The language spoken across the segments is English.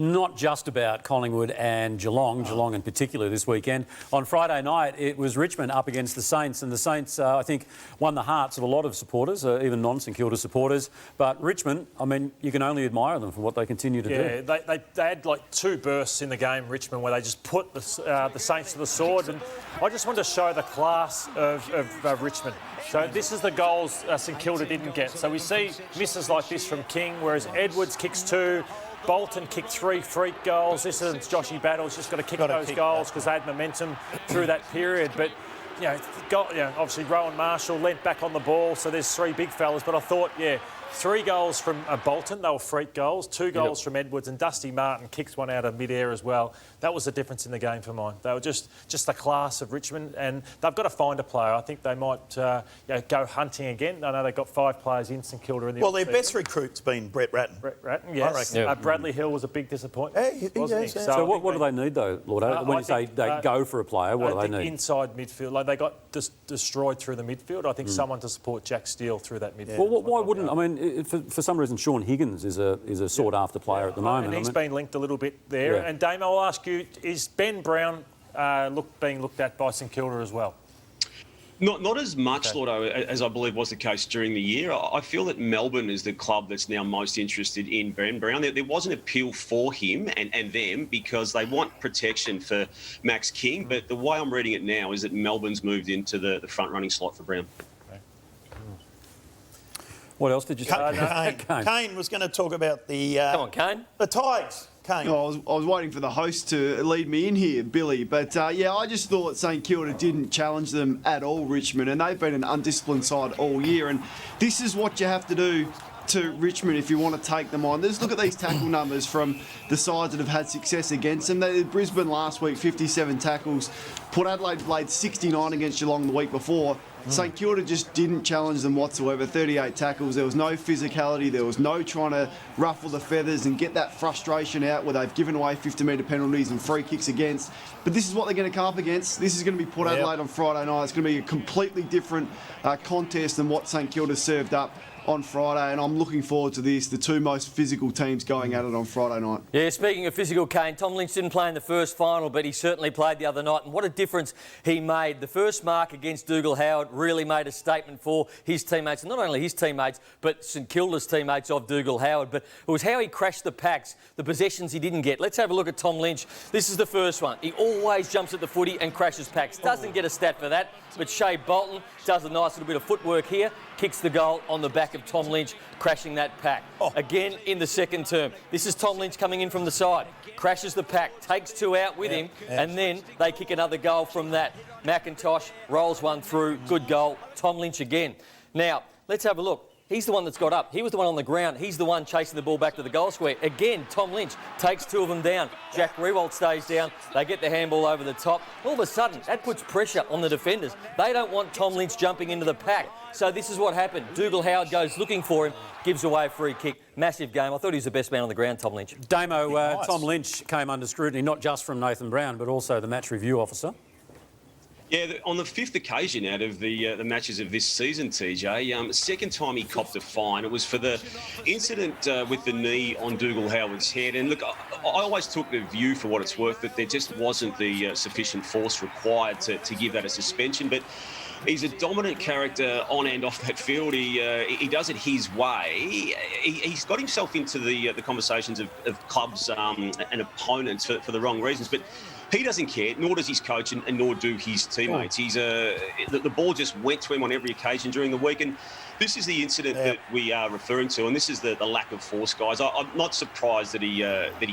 Not just about Collingwood and Geelong, Geelong in particular this weekend. On Friday night, it was Richmond up against the Saints, and the Saints, I think, won the hearts of a lot of supporters, even non-St Kilda supporters. But Richmond, I mean, you can only admire them for what they continue to do. Yeah, they had like two bursts in the game, Richmond, where they just put the Saints to the sword. And I just wanted to show the class of Richmond. So this is the goals St Kilda didn't get. So we see misses like this from King, whereas Edwards kicks two. Bolton kicked 3 freak goals. This is Joshy Battle's just got to kick those goals because they had momentum through that period. But, obviously Rowan Marshall leant back on the ball, so there's 3 big fellas. But I thought, 3 goals from Bolton, they were freak goals, 2 goals from Edwards, and Dusty Martin kicks one out of mid-air as well. That was the difference in the game for mine. They were just the class of Richmond, and they've got to find a player. I think they might go hunting again. I know they've got 5 players in St Kilda in the their best recruit's been Brett Ratton. Brett Ratton, yes. Bradley Hill was a big disappointment, wasn't he? So what do they need, though, Lord? When you say they go for a player, what do they need? Inside midfield. Like, they got destroyed through the midfield. I think someone to support Jack Steele through that midfield. Well, why wouldn't... I mean, for some reason, Sean Higgins is a sought-after player at the moment. And he's been linked a little bit there. And Damo, I'll ask you, is Ben Brown being looked at by St Kilda as well? Not as much, Lordo, as I believe was the case during the year. I feel that Melbourne is the club that's now most interested in Ben Brown. There was an appeal for him and them because they want protection for Max King, but the way I'm reading it now is that Melbourne's moved into the front-running slot for Brown. What else did you say? Kane was going to talk about the... Come on, Kane. The Tigers. Kane. I was waiting for the host to lead me in here, Billy. But, I just thought St Kilda didn't challenge them at all, Richmond, and they've been an undisciplined side all year. And this is what you have to do to Richmond if you want to take them on. Just look at these tackle numbers from the sides that have had success against them. Brisbane last week, 57 tackles. Port Adelaide played 69 against Geelong the week before. St Kilda just didn't challenge them whatsoever. 38 tackles. There was no physicality. There was no trying to ruffle the feathers and get that frustration out where they've given away 50-metre penalties and free kicks against. But this is what they're going to come up against. This is going to be Port Adelaide on Friday night. It's going to be a completely different contest than what St Kilda served up on Friday, and I'm looking forward to this. The 2 most physical teams going at it on Friday night. Yeah, speaking of physical, Kane, Tom Lynch didn't play in the first final, but he certainly played the other night, and what a difference he made. The first mark against Dougal Howard really made a statement for his teammates, and not only his teammates, but St Kilda's teammates of Dougal Howard. But it was how he crashed the packs, the possessions he didn't get. Let's have a look at Tom Lynch. This is the first one. He always jumps at the footy and crashes packs. Doesn't get a stat for that, but Shea Bolton does a nice little bit of footwork here, kicks the goal on the back of Tom Lynch, crashing that pack. Again in the second term. This is Tom Lynch coming in from the side, crashes the pack, takes 2 out with him, and then they kick another goal from that. McIntosh rolls one through, good goal. Tom Lynch again. Now, let's have a look. He's the one that's got up. He was the one on the ground. He's the one chasing the ball back to the goal square. Again, Tom Lynch takes 2 of them down. Jack Riewoldt stays down. They get the handball over the top. All of a sudden, that puts pressure on the defenders. They don't want Tom Lynch jumping into the pack. So this is what happened. Dougal Howard goes looking for him, gives away a free kick. Massive game. I thought he was the best man on the ground, Tom Lynch. Damo, Tom Lynch came under scrutiny, not just from Nathan Brown, but also the match review officer. Yeah, on the 5th occasion out of the matches of this season, TJ, second time he copped a fine. It was for the incident with the knee on Dougal Howard's head. And look, I always took the view, for what it's worth, that there just wasn't the sufficient force required to give that a suspension. But he's a dominant character on and off that field. He does it his way. He's got himself into the conversations of clubs and opponents for the wrong reasons. But he doesn't care, nor does his coach, and nor do his teammates. The ball just went to him on every occasion during the week, and this is the incident that we are referring to, and this is the lack of force, guys. I'm not surprised that he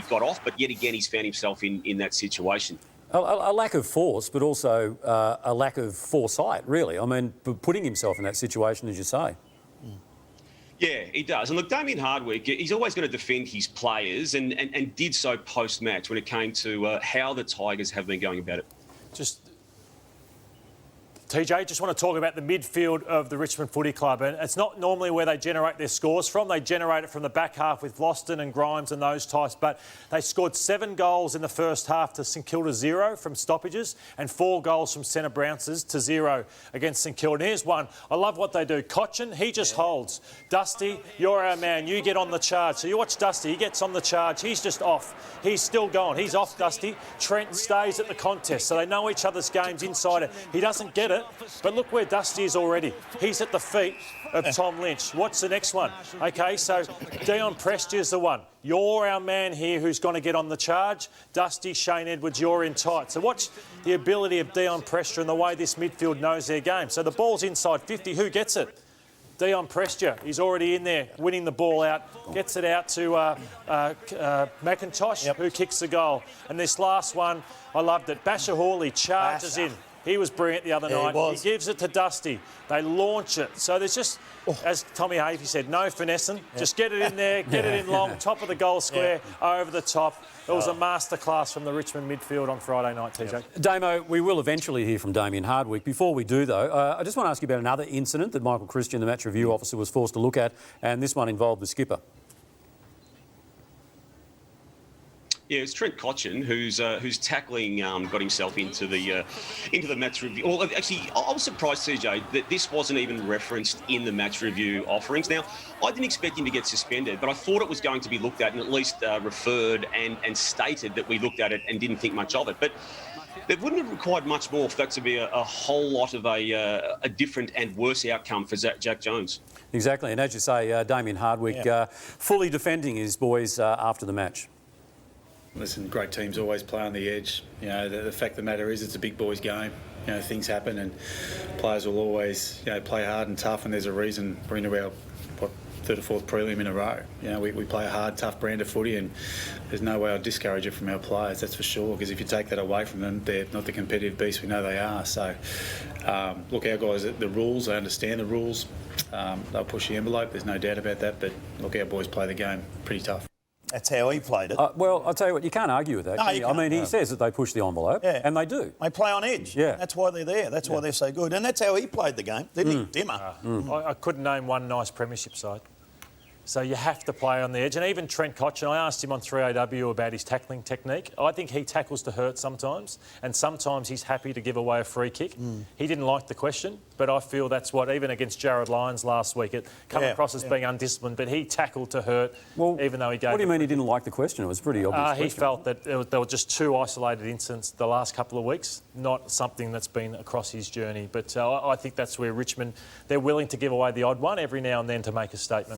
got off, but yet again he's found himself in that situation. A lack of force, but also a lack of foresight, really. I mean, putting himself in that situation, as you say. Yeah, he does. And look, Damien Hardwick, he's always going to defend his players and did so post-match when it came to how the Tigers have been going about it. TJ, just want to talk about the midfield of the Richmond Footy Club. And it's not normally where they generate their scores from. They generate it from the back half with Vlastuin and Grimes and those types. But they scored 7 goals in the first half to St Kilda 0 from stoppages and 4 goals from centre bounces to 0 against St Kilda. And here's one. I love what they do. Cochin, he just holds. Dusty, you're our man. You get on the charge. So you watch Dusty. He gets on the charge. He's just off. He's still going. He's off, Dusty. Trent stays at the contest. So they know each other's games inside it. He doesn't get it. But look where Dusty is already. He's at the feet of Tom Lynch. What's the next one? OK, so Dion Prestia's the one. You're our man here who's going to get on the charge. Dusty, Shane Edwards, you're in tight. So watch the ability of Dion Prestia and the way this midfield knows their game. So the ball's inside 50. Who gets it? Dion Prestia. He's already in there, winning the ball out. Gets it out to McIntosh, who kicks the goal. And this last one, I loved it. Basher Hawley charges in. He was brilliant the other night. He gives it to Dusty. They launch it. So there's just, as Tommy Havey said, no finessing. Just get it in there, get it in long, top of the goal square, over the top. It was a masterclass from the Richmond midfield on Friday night, TJ. Damo, we will eventually hear from Damien Hardwick. Before we do, though, I just want to ask you about another incident that Michael Christian, the match review officer, was forced to look at, and this one involved the skipper. Yeah, it's Trent Cotchin who's tackling got himself into the match review. Well, actually, I was surprised, CJ, that this wasn't even referenced in the match review offerings. Now, I didn't expect him to get suspended, but I thought it was going to be looked at and at least referred and stated that we looked at it and didn't think much of it. But it wouldn't have required much more for that to be a whole lot of a different and worse outcome for Jack Jones. Exactly, and as you say, Damien Hardwick fully defending his boys after the match. Listen, great teams always play on the edge. You know, the fact of the matter is it's a big boys' game. You know, things happen and players will always, play hard and tough, and there's a reason we're into our, third or fourth prelim in a row. You know, we play a hard, tough brand of footy, and there's no way I'd discourage it from our players, that's for sure, because if you take that away from them, they're not the competitive beasts we know they are. So, look, our guys, the rules, they understand the rules. They'll push the envelope, there's no doubt about that, but look, our boys play the game pretty tough. That's how he played it. Well, I'll tell you what, you can't argue with that. No, you I mean, can't. he says that they push the envelope, and they do. They play on edge. Yeah. That's why they're there. That's why they're so good. And that's how he played the game, didn't he? Dimmer. I couldn't name one nice premiership side. So you have to play on the edge. And even Trent Cotchin, I asked him on 3AW about his tackling technique. I think he tackles to hurt sometimes, and sometimes he's happy to give away a free kick. He didn't like the question, but I feel that's what, even against Jared Lyons last week, it come across as being undisciplined, but he tackled to hurt, even though he gave... What do you mean he didn't like the question? It was pretty obvious. He felt that there were just 2 isolated incidents the last couple of weeks, not something that's been across his journey. But I think that's where Richmond, they're willing to give away the odd one every now and then to make a statement.